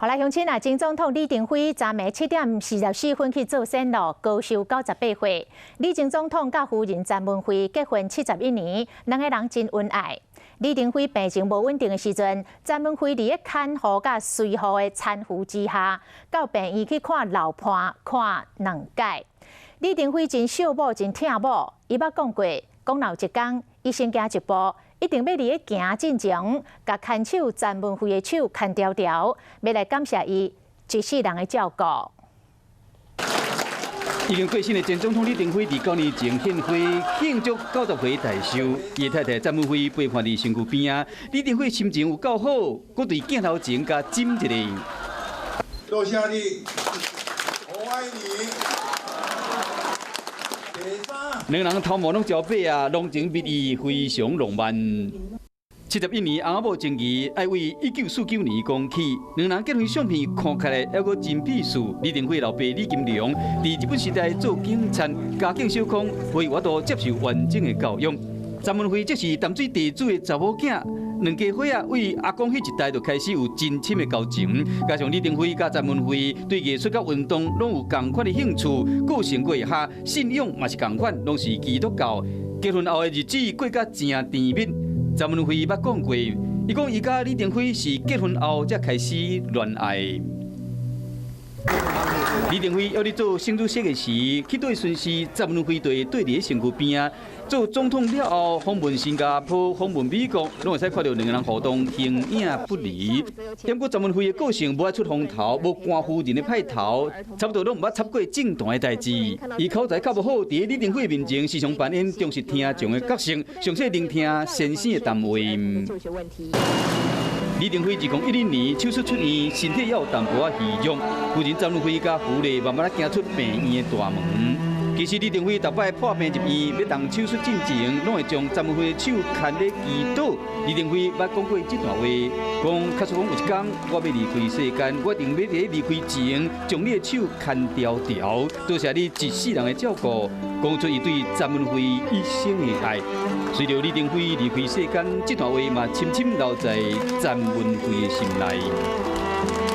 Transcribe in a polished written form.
后来乡亲啊，前总统李登辉昨暝7点44分去做宣路，高寿98岁。李前总统甲夫人詹文惠结婚71年，两个人真恩爱。李登辉病情无稳定的时阵，詹文惠伫咧看护甲随护的搀扶之下，到病院去看老伴看2届。李登辉真惜某真疼某，伊捌讲过，讲老一天，伊先行一步。 一定要伫咧行进前，甲牵手詹文惠的手牵条条，要来感谢伊一世人的照顾。已经过身的前总统李登辉伫9年前献花庆祝90岁大寿，伊太太詹文惠陪伴伫身躯边啊。李登辉心情有够好，佮对镜头前甲斟一个。多谢你，我爱你。 两人头毛拢焦白啊，浓情蜜意非常浪漫。71年翁仔某情谊爱为1949年讲起，两人结婚相片看起来还阁真秘书。李登辉老爸李金良伫日本时代做警察，家境小康，未活到接受完整的教育。詹文惠则是淡水地主的查某囝。 两家伙啊，为阿公迄一代就开始有真深的交情，加上李登辉甲詹文惠对艺术甲运动拢有同款的兴趣，个性过下，信仰嘛是同款，拢是基督教。结婚后的日子过甲真甜蜜。詹文惠捌讲过，伊讲伊甲李登辉是结婚后才开始恋爱。 李登辉要伫做新主席的时，去对巡视，詹文惠对伫咧身躯边啊。做总统了后，访问新加坡、访问美国，拢会使看到两个人互动形影不离。点过詹文惠的个性无爱出风头，无官夫人的派头，差不多拢毋捌插过正当的代志。伊口才较无好，伫李登辉面前时常扮演重视听众的角色，详细聆听先生的谈话。 李登辉2010年手术出院，身体也有淡薄仔虚弱。夫人詹文惠甲夫人慢慢仔行出病院的大门。其实李登辉逐摆破病入院，要动手术进前，拢会将詹文惠的手牵咧祈祷。李登辉捌讲过这段话，讲假使讲有一天我要离开世间，我一定要伫离开前，将你的手牵条条。多谢你一世人的照顾，讲出伊对詹文惠一生的爱。 随着李登辉离开世间，这段话嘛深深留在詹文惠的心内。